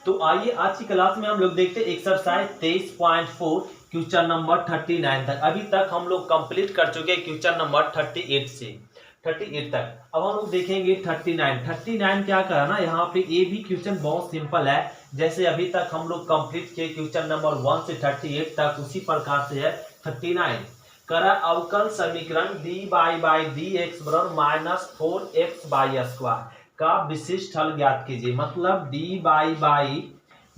तो आइए आज की क्लास में हम लोग देखते हैं एक्सरसाइज 23.4 क्वेश्चन नंबर 39 तक। अभी तक हम लोग कंप्लीट कर चुके हैं क्वेश्चन नंबर 38 से 38 तक। अब हम लोग देखेंगे 39 क्या करा ना, यहाँ पे ये भी क्वेश्चन बहुत सिंपल है। जैसे अभी तक हम लोग कंप्लीट किए क्वेश्चन नंबर 1 से 38 तक, उसी प्रकार से है 39। करा अवकल समीकरण dy बाई डी एक्स बराबर माइनस 4x बाई स्क्वायर का विशिष्ट हल ज्ञात कीजिए। मतलब डी बाई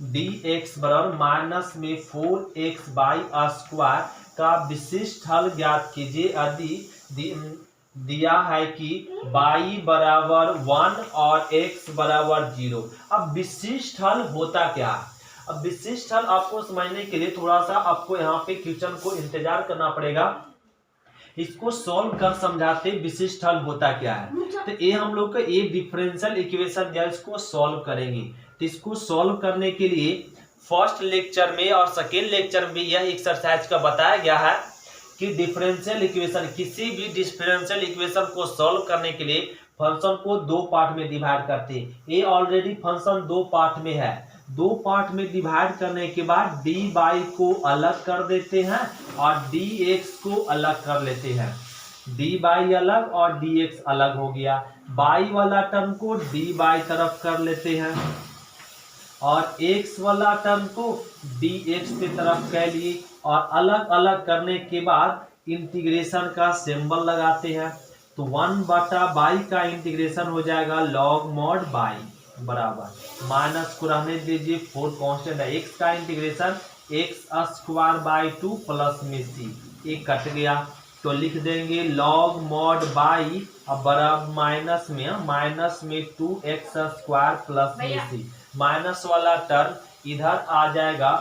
डी एक्स बराबर माइनस में 4x बाई स्क्वायर का विशिष्ट हल ज्ञात कीजिए यदि दिया है कि y बराबर 1 और x बराबर 0। अब विशिष्ट हल होता क्या है? अब विशिष्ट हल आपको समझने के लिए थोड़ा सा आपको यहाँ पे क्वेश्चन को इंतजार करना पड़ेगा। इसको सॉल्व कर समझाते विशिष्ट हल होता क्या है। तो ये हम लोग का ये डिफरेंशियल इक्वेशन दिया, इसको सॉल्व करेंगे। तो इसको सॉल्व करने के लिए फर्स्ट लेक्चर में और सेकेंड लेक्चर में यह एक्सरसाइज का बताया गया है कि डिफरेंशियल इक्वेशन, किसी भी डिफरेंशियल इक्वेशन को सॉल्व करने के लिए फंक्शन को दो पार्ट में डिवाइड करते हैं। ये ऑलरेडी फंक्शन दो पार्ट में है। दो पार्ट में डिवाइड करने के बाद डी बाई को अलग कर देते हैं और डी एक्स को अलग कर लेते हैं। डी बाई अलग और डी एक्स अलग हो गया। बाई वाला टर्म को डी बाई तरफ कर लेते हैं और एक्स वाला टर्म को डी एक्स की तरफ कह लिए और अलग अलग करने के बाद इंटीग्रेशन का सिंबल लगाते हैं। तो 1/बाई का इंटीग्रेशन हो जाएगा लॉग मॉड बाई बराबर माइनस को रहने दीजिए 4 कांस्टेंट है। एक्स का integration x square by 2 plus में सी, एक कट गया तो लिख देंगे लॉग मॉड बाई अब बराबर माइनस में 2x स्क्वायर प्लस में सी। माइनस वाला टर्म इधर आ जाएगा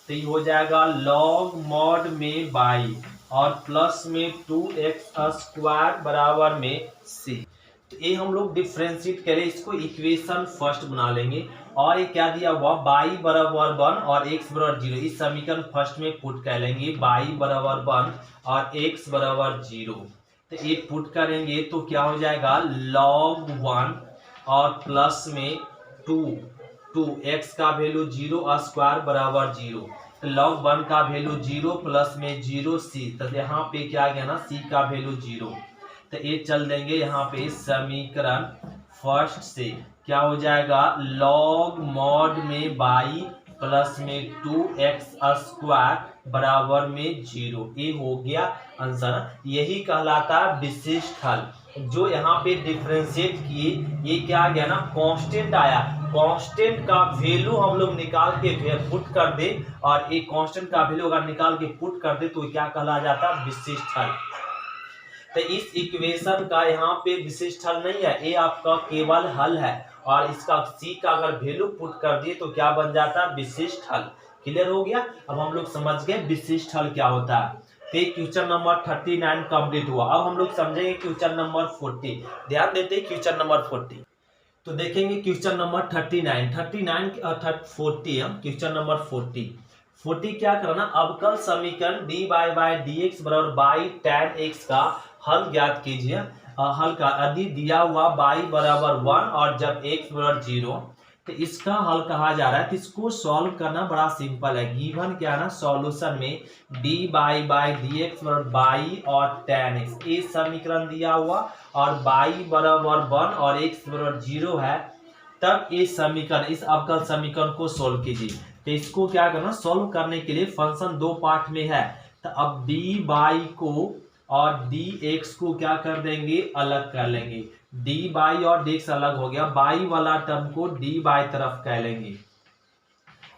तो ये हो जाएगा लॉग मॉड में बाई और प्लस में 2x स्क्वायर बराबर में सी। तो ये हम लोग डिफ्रेंशिएट करें, इसको इक्वेशन फर्स्ट बना लेंगे। और ये क्या दिया हुआ बाई बराबर 1 और x बराबर 0, इस समीकरण फर्स्ट में पुट कर लेंगे। बाई बराबर 1 और x बराबर 0, तो ये पुट करेंगे तो क्या हो जाएगा log 1 और प्लस में 2 x का वैल्यू 0 स्क्वायर बराबर 0, log 1 का वैल्यू 0 प्लस में 0 c, तो यहाँ पे क्या आ गया ना c का वैल्यू 0। तो ये चल देंगे यहाँ पे समीकरण फर्स्ट से क्या हो जाएगा log मॉड में बाई प्लस में 2x स्क्वायर बराबर में 0। ये हो गया आंसर। यही कहलाता विशिष्ट हल। जो यहाँ पे डिफरेंशिएट किए ये क्या आ गया ना कांस्टेंट आया। कांस्टेंट का वैल्यू हम लोग निकाल के पुट कर दे और एक कांस्टेंट का वैल्यू अगर निकाल के पुट कर दे तो क्या कहला जाता विशिष्ट हल। तो इस इक्वेशन का यहाँ पे विशिष्ट हल नहीं है, ये आपका केवल हल है और इसका c का अगर वैल्यू पुट कर दिए तो क्या बन जाता है विशिष्ट हल। क्लियर हो गया। अब हम लोग समझ गए विशिष्ट हल क्या होता है। तो क्वेश्चन नंबर 39 कंप्लीट हुआ। अब हम लोग समझेंगे क्वेश्चन नंबर 40। ध्यान देते हैं क्वेश्चन नंबर 40। तो देखेंगे क्वेश्चन नंबर 39 40 क्वेश्चन नंबर 40 क्या करना, अवकल समीकरण डी बाई डी एक्स बराबर बाई tan x का हल ज्ञात कीजिए। हल का यदि दिया हुआ y बराबर 1 और जब x बराबर 0 तो इसका हल कहा जा रहा है। तो इसको सॉल्व करना बड़ा सिंपल है। गिवन क्या है ना सॉल्यूशन में डी बाई डी एक्स बराबर बाई और tan x, ये समीकरण दिया हुआ और y बराबर 1 और x बराबर 0 है, तब इस समीकरण इस अवकल समीकरण को सॉल्व कीजिए। तो इसको क्या करना सॉल्व करने के लिए फंक्शन दो पार्ट में है। तो अब डी बाई को और डी एक्स को क्या कर देंगे अलग कर लेंगे। डी बाई और डी एक्स अलग हो गया। बाई वाला टर्म को डी बाई तरफ कह लेंगे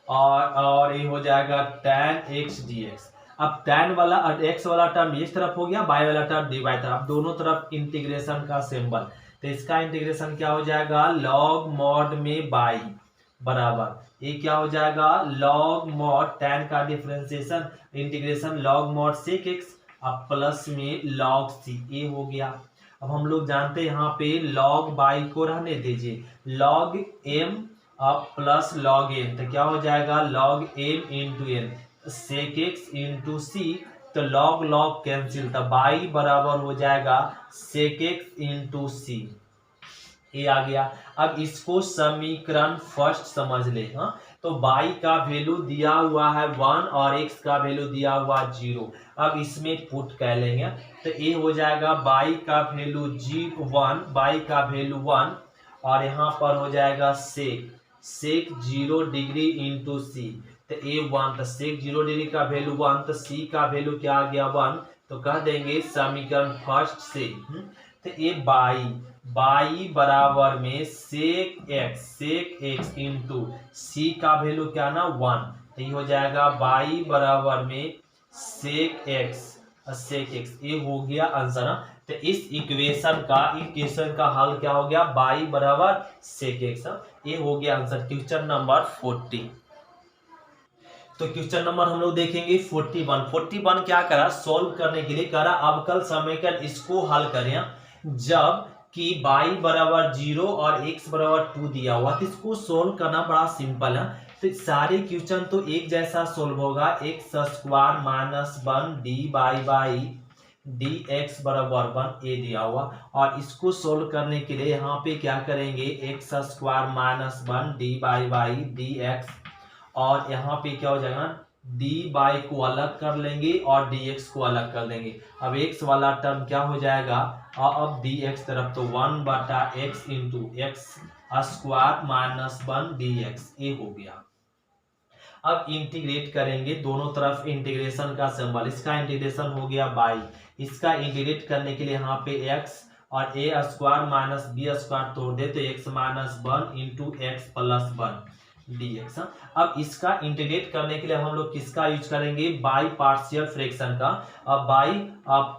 और ये हो जाएगा tan x dx। अब tan वाला और x वाला टर्म इस तरफ हो गया, बाई वाला टर्म डी बाई तरफ, दोनों तरफ इंटीग्रेशन का सिंबल। तो इसका इंटीग्रेशन क्या हो जाएगा log मॉड में बाई बराबर ये क्या हो जाएगा log मॉड tan का differentiation integration log mod sec x अब प्लस में log c, ये हो गया। अब हम लोग जानते हैं यहाँ पे log बाई को रहने दीजिए, log m अब प्लस log n, तो क्या हो जाएगा log m into n sec x into c, तो log कैंसिल, तो बाई बराबर हो जाएगा sec x इंटू c। ये आ गया। अब इसको समीकरण फर्स्ट समझ ले। हाँ, तो y का वैल्यू दिया हुआ है 1 और x का वैल्यू दिया हुआ 0। अब इसमें पुट कर लेंगे तो ये हो जाएगा y का वैल्यू 1, y का वैल्यू 1 और यहाँ पर हो जाएगा सेक 0 डिग्री इंटू सी, तो ए 1, तो सेक 0 डिग्री का वैल्यू 1, तो सी का वैल्यू क्या आ गया 1, तो कह देंगे समीकरण फर्स्ट से तो ये बाई बराबर में सेक एक्स इंटू सी का वैल्यू क्या ना 1, तो ये हो जाएगा बाई बराबर में सेक एक्स। ये हो गया आंसर। तो इस इक्वेशन का हल क्या हो गया, बाई बराबर सेक एक्स। ये हो गया आंसर क्वेश्चन नंबर 40। तो क्वेश्चन नंबर हम लोग देखेंगे 41 क्या करा, सॉल्व करने के लिए करा अवकल समीकरण इसको हल करें जब कि y बराबर 0 और x बराबर 2 दिया हुआ, तो इसको सोल्व करना बड़ा सिंपल है। तो सारे क्वेश्चन तो एक जैसा सोल्व होगा, x square minus 1 D by D x बराबर 1 ए दिया हुआ, और इसको सोल्व करने के लिए यहाँ पे क्या करेंगे, x square minus 1 D by D x, और यहाँ पे क्या हो जाएगा डी बाई को अलग कर लेंगे और डी एक्स को अलग कर देंगे। अब एक्स वाला टर्म क्या हो जाएगा, और अब डी एक्स तरफ तो 1/x into x square minus 1 D x, ये हो गया। अब इंटीग्रेट करेंगे दोनों तरफ, इंटीग्रेशन का सिंबल, इसका इंटीग्रेशन हो गया बाई, इसका इंटीग्रेट करने के लिए यहाँ पे x और ए स्क्वायर माइनस बी स्क्वायर तोड़ दे तो x minus 1 into x plus 1 dx। अब इसका इंटीग्रेट करने के लिए हम लोग किसका यूज करेंगे, बाई पार्शियल फ्रैक्शन का, बाई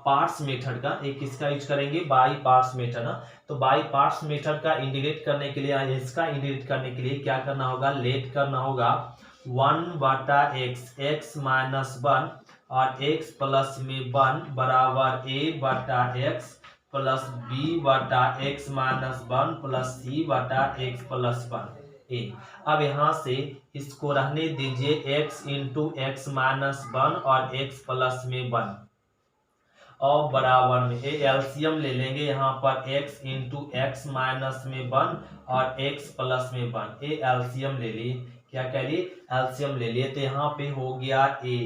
पार्ट्स मेथड का। एक किसका यूज करेंगे, बाई पार्ट्स मेथड। तो बाई पार्ट्स मेथड का इंटीग्रेट करने के लिए, इसका इंटीग्रेट करने के लिए क्या करना होगा, लेट करना होगा 1/x x माइनस 1 और x प्लस में 1 बराबर a/x plus b/x minus 1 plus c/x plus 1 ए। अब यहाँ से इसको रहने दीजिए x इंटू एक्स माइनस 1 और x प्लस में 1 और बराबर में एलसीएम ले लेंगे, यहाँ पर x इंटू एक्स माइनस में 1 और x प्लस में 1, ए एलसीएम ले लिए। क्या कह लिए, एलसीएम ले लिए। तो यहाँ पे हो गया a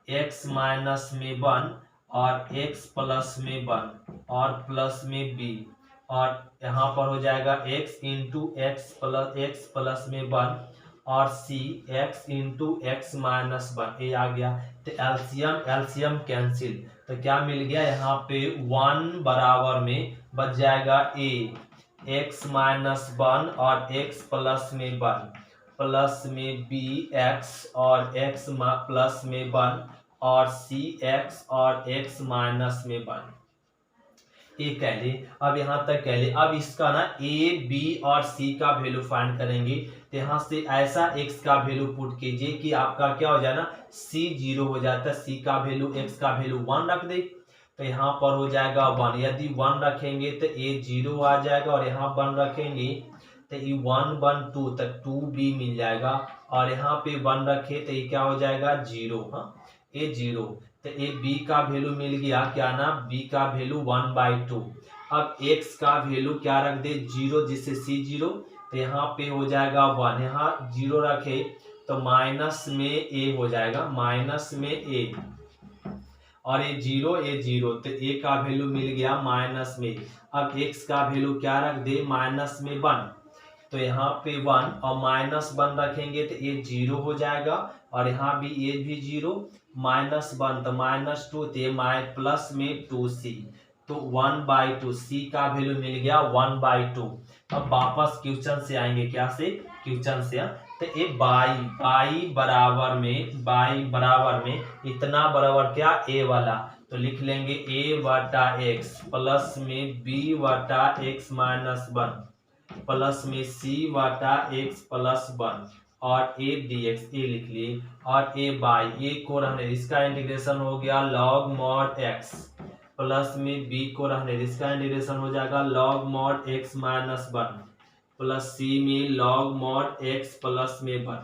x माइनस में 1 और x प्लस में 1 और प्लस में b, और यहाँ पर हो जाएगा x इंटू एक्स प्लस में 1 और c x into x minus 1, ये आ गया। तो एलसीएम कैंसिल, तो क्या मिल गया यहाँ पे 1 बराबर में बच जाएगा a x माइनस 1 और x प्लस में 1 प्लस में b x और x प्लस में 1 और c x और x माइनस में 1, ये कह ले। अब यहाँ तक कह ले। अब इसका ना a b और c का वैल्यू फाइंड करेंगे, तो यहाँ से ऐसा x का वैल्यू पुट कीजिए कि आपका क्या हो जाए ना, c 0 हो जाता है, c का वैल्यू x का वैल्यू 1 रख दे तो यहाँ पर हो जाएगा 1। यदि 1 रखेंगे तो a 0 आ जाएगा, और यहाँ 1 रखेंगे तो ये 1 1 2 तक 2b मिल जाएगा, और यहाँ पे 1 रखे तो ये क्या हो जाएगा 0। हाँ, ये 0, तो ए b का वैल्यू मिल गया क्या ना, b का वैल्यू 1/2। अब x का वैल्यू क्या रख दे 0, जिससे c 0, तो यहाँ पे हो जाएगा 1, यहाँ 0 रखे तो माइनस में a हो जाएगा, माइनस में a, और ये 0 तो a का वैल्यू मिल गया माइनस में। अब x का वैल्यू क्या रख दे, माइनस में 1, तो यहाँ पे 1 और माइनस 1 रखेंगे तो ये 0 हो जाएगा, और यहाँ भी ये भी 0, माइनस 1 तो माइनस 2, तो प्लस में 2c, तो 1/2 c का वैल्यू मिल गया 1/2। अब वापस क्वेश्चन से आएंगे, क्या से, क्वेश्चन से। तो ये बाई बराबर में इतना बराबर क्या, a वाला, तो लिख लेंगे a/x प्लस में b/x माइनस 1 प्लस में c/x प्लस 1 और a dx, ए लिख लिए, और a बाई a को रहने, इसका इंटीग्रेशन हो गया log mod x प्लस में b को रहने, इसका इंटीग्रेशन हो जाएगा log mod x minus 1 plus c में log mod x प्लस में 1,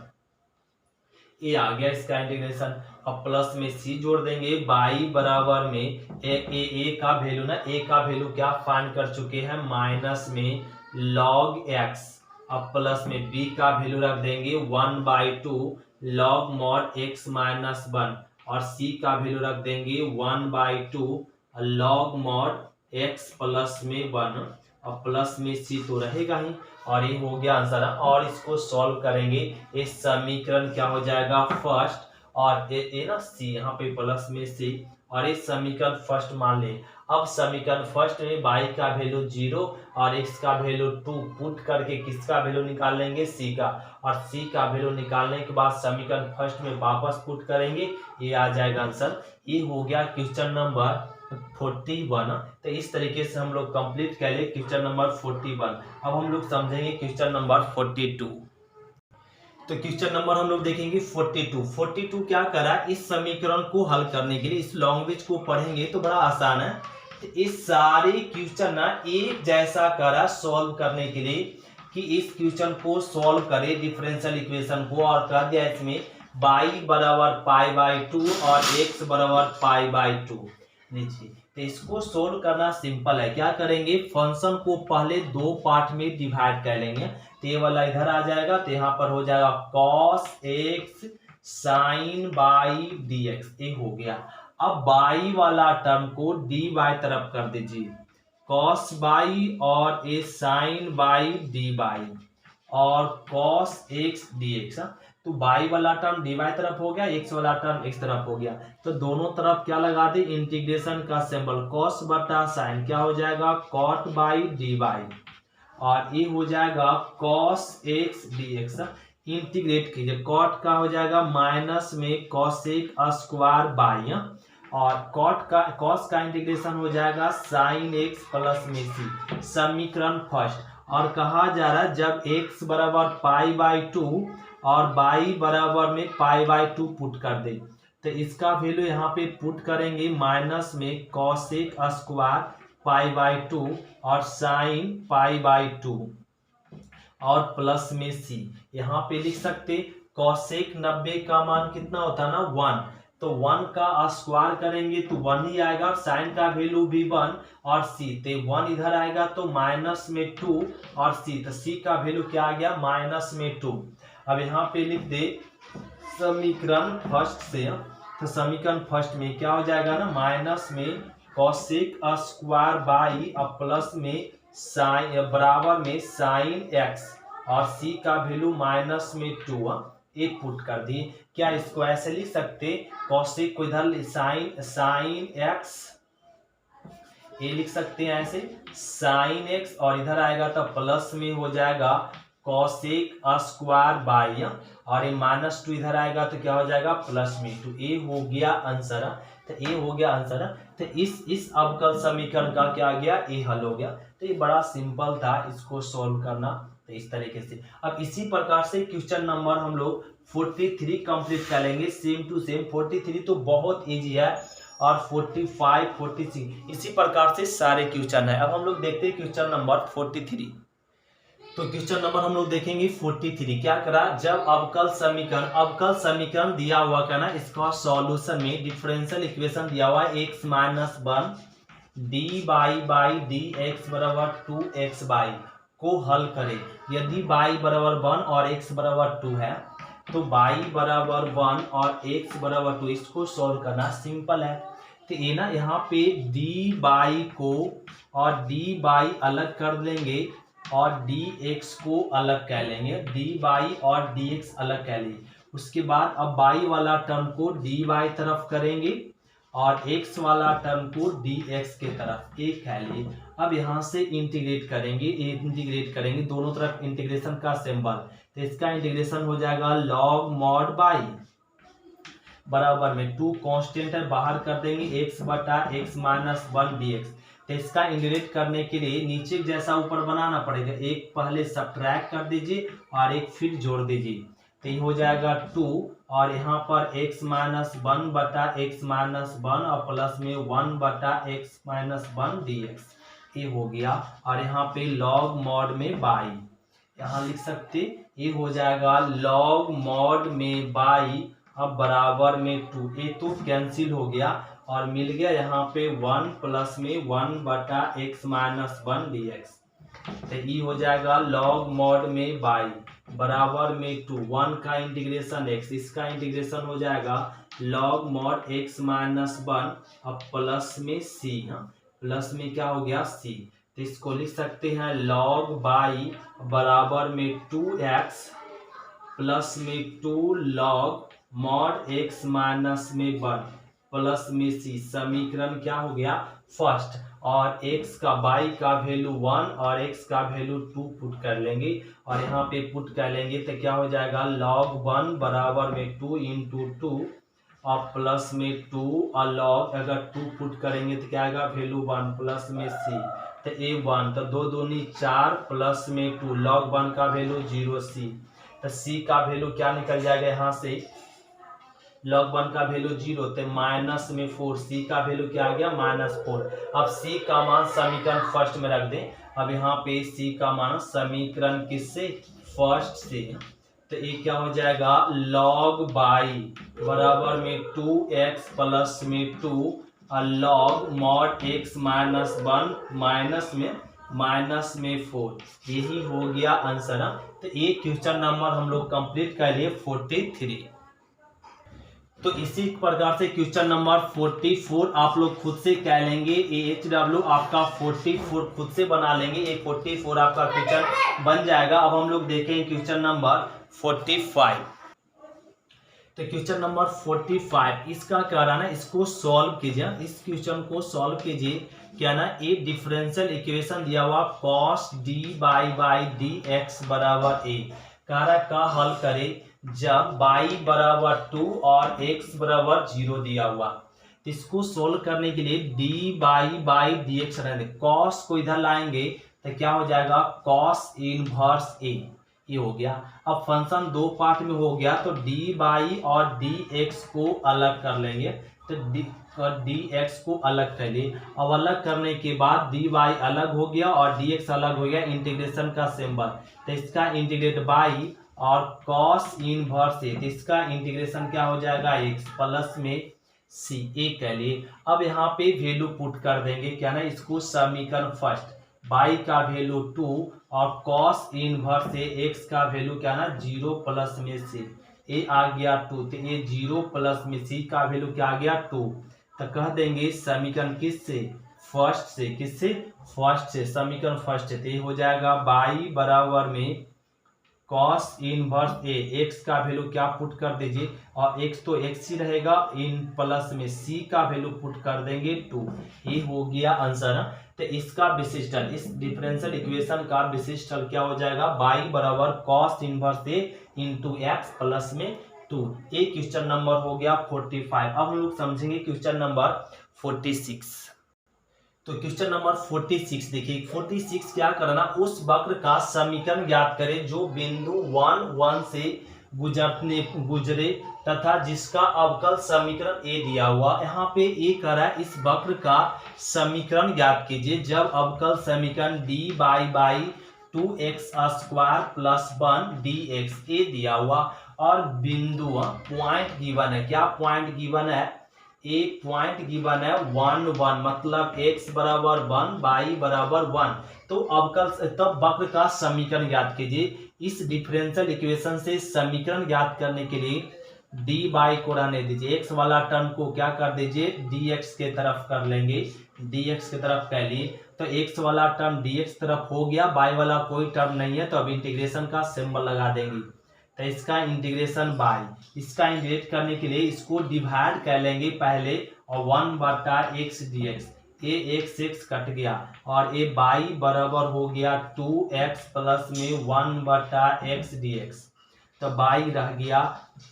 ये आ गया इसका इंटीग्रेशन। अब प्लस में c जोड़ देंगे, बाई बराबर में a का वैल्यू ना, a का वैल्यू क्या फाइंड कर चुके हैं, माइनस में लॉग एक्स, अब प्लस में b का वैल्यू रख देंगे 1/2 लॉग मॉड x माइनस 1, और c का वैल्यू रख देंगे 1/2 लॉग मॉड x प्लस में 1, और प्लस में c तो रहेगा ही, और ये हो गया आंसर। और इसको सॉल्व करेंगे, इस समीकरण क्या हो जाएगा फर्स्ट, और ये ना सी यहाँ पे प्लस में सी, और इस समीकरण फर्स्ट मान ले। अब समीकरण फर्स्ट में y का वैल्यू 0 और x का वैल्यू 2 पुट करके किसका वैल्यू निकाल लेंगे, c का, और c का वैल्यू निकालने के बाद समीकरण फर्स्ट में वापस पुट करेंगे, ये आ जाएगा आंसर। ये हो गया क्वेश्चन नंबर 41। तो इस तरीके से हम लोग कंप्लीट कर लिए क्वेश्चन नंबर 41। अब हम लोग समझेंगे क्वेश्चन नंबर 42। तो क्वेश्चन नंबर हम लोग देखेंगे 42 क्या करा, इस समीकरण को हल करने के लिए इस लैंग्वेज को पढ़ेंगे तो बड़ा आसान है। तो इस सारे क्वेश्चन ना एक जैसा करा सॉल्व करने के लिए, कि इस क्वेश्चन को सॉल्व करे डिफरेंशियल इक्वेशन को, और कर दिया इसमें y बराबर π/2 और x बराबर π/2। लीजिए, तो इसको सोल्व करना सिंपल है। क्या करेंगे, फंक्शन को पहले दो पार्ट में डिवाइड कर लेंगे। तो ये वाला इधर आ जाएगा, तो यहाँ पर हो जाएगा cos x sin y dx, ये हो गया। अब y वाला टर्म को dy तरफ कर दीजिए, cos y और ये sin y dy और cos x dx। तो y वाला टर्म dy तरफ हो गया, x वाला टर्म x तरफ हो गया। तो दोनों तरफ क्या लगा दे, इंटीग्रेशन का सिंबल, cos बटा sin क्या हो जाएगा cot बाई dy, और ये हो जाएगा cos x dx। इंटीग्रेट कीजिए, cot का हो जाएगा माइनस में cosec स्क्वायर बाई, और cos का इंटीग्रेशन हो जाएगा sin x प्लस में c। समीकरण फर्स्ट, और कहा जा रहा है जब x बराबर π/2 और y बराबर में π/2 पुट कर दे, तो इसका वैल्यू यहाँ पे पुट करेंगे माइनस में cosec स्क्वायर π/2 और sin π/2 और प्लस में c। यहाँ पे लिख सकते cosec 90 का मान कितना होता है ना 1, तो 1 का स्क्वायर करेंगे तो 1 ही आएगा, साइन का वैल्यू भी 1 और c, तो 1 इधर आएगा तो माइनस में 2 और c, तो c का वैल्यू क्या आ गया माइनस में 2। अब यहाँ पे लिख दे समीकरण फर्स्ट से, तो समीकरण फर्स्ट में क्या हो जाएगा ना माइनस में cosec स्क्वायर बाई अब प्लस में साइन बराबर में साइन x, और c का वैल्यू माइनस में 2 एक पुट कर दिए। क्या इसको ऐसे लिख सकते, cosec को इधर साइन x ये लिख सकते हैं ऐसे साइन x, और इधर आएगा तो प्लस में हो जाएगा cosec स्क्वायर बाई, और ये माइनस 2 इधर आएगा तो क्या हो जाएगा प्लस में 2। ये हो गया आंसर, तो ये हो गया आंसर। तो इस अवकल समीकरण का क्या गया, ये हल हो गया। तो ये बड़ा सिंपल था इसको सॉल्व करना, तो इस तरीके से। अब इसी प्रकार से क्वेश्चन नंबर हम लोग 43 कंप्लीट कर लेंगे, सेम टू सेम। 43 तो बहुत इजी है, और 45 46 इसी प्रकार से सारे क्वेश्चन है। अब हम लोग देखते हैं क्वेश्चन नंबर 43। तो क्वेश्चन नंबर हम लोग देखेंगे 43। क्या करा, जब अवकल समीकरण दिया हुआ का ना, इसका सॉल्यूशन में डिफरेंशियल इक्वेशन दिया हुआ है x minus 1 dy by D x बराबर 2x को हल करें। यदि y बराबर 1 और x बराबर 2 है, तो y बराबर 1 और x बराबर 2, इसको सॉल्व करना सिंपल है। तो ये ना यहाँ पे dy को और dy अलग कर देंगे, और dx को अलग कह लेंगे, dy और dx अलग कह लेंगे। उसके बाद अब y वाला टर्म को dy तरफ करेंगे, और x वाला टर्म को dx के तरफ एक कह लिए। अब यहाँ से इंटीग्रेट करेंगे दोनों तरफ इंटीग्रेशन का सिंबल, तो इसका इंटीग्रेशन हो जाएगा लॉग मॉड बाई बराबर में 2 कांस्टेंट है, बाहर कर देंगे x बटा x माइनस 1 dx। तो इसका इंटीग्रेट करने के लिए नीचे जैसा ऊपर बनाना पड़ेगा, एक पहले सब्ट्रैक्ट कर दीजिए और एक फिर जोड़ दीजिए, तो ये हो जाएगा 2, और यहाँ पर x माइनस 1 बटा x माइनस 1 और प्लस में 1 बटा x माइनस 1 dx, ये हो गया। और यहाँ पे लॉग मॉड में बाई यहाँ लिख सकते, ये हो जाएगा लॉग मॉड में बाई अब बराबर में 2, ये तो कैंसिल हो गया और मिल गया यहाँ पे 1 प्लस में 1 बटा x माइनस 1 dx। तो ई हो जाएगा लॉग मॉड में बाई बराबर में 2 1 का इंटीग्रेशन x, इसका इंटीग्रेशन हो जाएगा लॉग मॉड x माइनस 1 अब प्लस में c, प्लस में क्या हो गया c, तो इसको लिख सकते हैं लॉग बाई बराबर में 2x प्लस में 2 लॉग मॉड x माइनस में 1 प्लस में c। समीकरण क्या हो गया फर्स्ट, और x का y का वैल्यू 1 और x का वैल्यू 2 पुट कर लेंगे और यहाँ पे पुट कर लेंगे तो क्या हो जाएगा log 1 बराबर में 2 इंटू 2 और प्लस में 2 और log अगर 2 पुट करेंगे तो क्या आएगा वैल्यू 1 प्लस में c, तो a1 तो 2 दूनी 4 प्लस में 2 log 1 का वैल्यू 0 c, तो c का वैल्यू क्या निकल जाएगा यहाँ से log 1 का वैल्यू 0 तो माइनस में 4, c का वैल्यू क्या आ गया -4। अब c का मान समीकरण फर्स्ट में रख दें। अब यहाँ पे c का मान समीकरण किससे फर्स्ट से, तो ये क्या हो जाएगा log बाई बराबर में 2x प्लस में 2 और log mod x minus 1 minus में 4, यही हो गया आंसर। तो ये क्वेश्चन नंबर हम लोग कंप्लीट कर लिए 43। तो इसी प्रकार से क्वेश्चन नंबर 44 आप लोग खुद से कह लेंगे, AHW आपका 44 खुद से बना लेंगे, ये 44 आपका क्वेश्चन बन जाएगा। अब हम लोग देखेंगे क्वेश्चन नंबर 45। तो क्वेश्चन नंबर 45 इसका क्या रहना, इसको सॉल्व कीजिए, इस क्वेश्चन को सॉल्व कीजिए। क्या ना, ए डिफरेंशियल इक्वेशन दिया हुआ cos d by D x बराबर a का हल करें जब y बराबर 2 और x बराबर 0 दिया हुआ। तो इसको सोल्व करने के लिए dy बाई डी एक्स रहने, cos को इधर लाएंगे तो क्या हो जाएगा cos इनवर्स a, ये हो गया। अब फंक्शन दो पार्ट में हो गया तो dy और dx को अलग कर लेंगे, तो dx को अलग कर लिए। अब अलग करने के बाद dy अलग हो गया और dx अलग हो गया, इंटीग्रेशन का सिंबल, तो इसका इंटीग्रेट बाई और cos इनवर्स ए, इसका इंटीग्रेशन क्या हो जाएगा x प्लस में c, ए कह लिए। अब यहाँ पे वैल्यू पुट कर देंगे, क्या ना, इसको समीकरण फर्स्ट y का वैल्यू 2 और cos इनवर्स ए x का वैल्यू क्या ना 0 प्लस में c, ए आ गया 2, तो ये 0 प्लस में c का वैल्यू क्या आ गया 2, तो कह देंगे समीकरण किससे फर्स्ट से, किससे फर्स्ट से, समीकरण फर्स्ट से, तो ये हो जाएगा y बराबर में cos इनवर्स ए, x का वैल्यू क्या पुट कर दीजिए, और x तो x ही रहेगा, इन प्लस में c का वैल्यू पुट कर देंगे 2, ये हो गया आंसर। तो इसका विशिष्टल, इस डिफरेंशियल इक्वेशन का विशिष्टल क्या हो जाएगा y बराबर cos इनवर्स ए इंटू एक्स प्लस में 2। ये क्वेश्चन नंबर हो गया 45। अब हम लोग समझेंगे क्वेश्चन नंबर 46। तो क्वेश्चन नंबर 46 देखिए, 46 क्या करना, उस वक्र का समीकरण ज्ञात करें जो बिंदु 1 1 से गुजरे तथा जिसका अवकल समीकरण ए दिया हुआ। यहाँ पे ए कह रहा है इस वक्र का समीकरण ज्ञात कीजिए जब अवकल समीकरण dy by 2x square plus 1 dx ए दिया हुआ और बिंदु पॉइंट गिवन है। क्या पॉइंट गिवन है, ए पॉइंट गिवन है 1 1, मतलब x बराबर 1 y बराबर 1। तो अवकल तब वक्र का समीकरण ज्ञात कीजिए। इस डिफरेंशियल इक्वेशन से समीकरण ज्ञात करने के लिए dy को रहने दीजिए, x वाला टर्म को क्या कर दीजिए dx के तरफ कर लेंगे, dx के तरफ कर लिए तो x वाला टर्म dx तरफ हो गया, y वाला कोई टर्म नहीं है तो अब इंटीग्रेशन का सिंबल लगा देंगे, तो इसका इंटीग्रेशन बाय, इसका इंटीग्रेट करने के लिए इसको डिवाइड कर लेंगे पहले और 1/x dx, ये x कट गया और ये y बराबर हो गया 2x प्लस में 1/x dx, तो y रह गया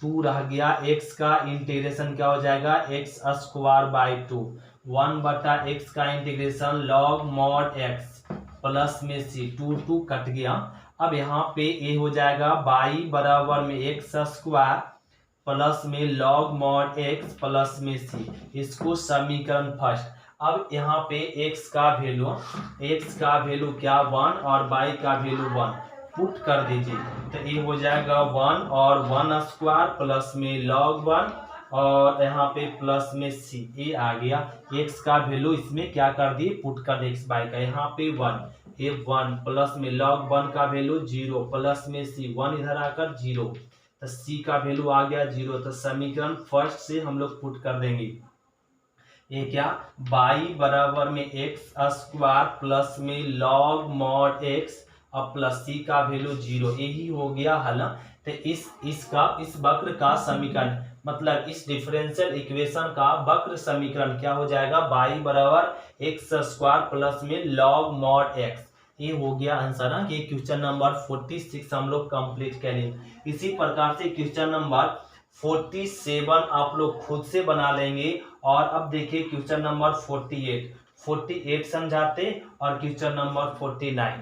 2 रह गया, x का इंटीग्रेशन क्या हो जाएगा x स्क्वायर बाई 2, 1/x का integration log mod x plus में c, 2 कट गया। अब यहाँ पे ए हो जाएगा y बराबर में x स्क्वायर प्लस में log मॉड x प्लस में c, इसको समीकरण फर्स्ट। अब यहाँ पे x का वैल्यू क्या 1 और y का वैल्यू 1 पुट कर दीजिए, तो ये हो जाएगा 1 और 1 स्क्वायर प्लस में log 1 और यहाँ पे प्लस में c, ये आ गया। x का वैल्यू इसमें क्या कर दिए पुट कर दिए, x y का यहाँ पे 1, ए 1 प्लस में log 1 का वैल्यू 0 प्लस में सी 1 इधर आकर 0, तो सी का वैल्यू आ गया 0। तो समीकरण फर्स्ट से हम लोग पुट कर देंगे। ये क्या, y बराबर में एक्स स्क्वायर प्लस में log mod x और प्लस सी का वैल्यू 0, यही हो गया हल। तो इस वक्र का समीकरण मतलब इस डिफरेंशियल इक्वेशन का वक्र समीकरण क्या हो जाएगा, y बराबर एक्स स्क्वायर प्लस में log mod x। ये हो गया आंसर ना कि क्वेश्चन नंबर 46 हम लोग कंप्लीट करेंगे। इसी प्रकार से क्वेश्चन नंबर 47 आप लोग खुद से बना लेंगे। और अब देखिए क्वेश्चन नंबर 48 समझाते और क्वेश्चन नंबर 49।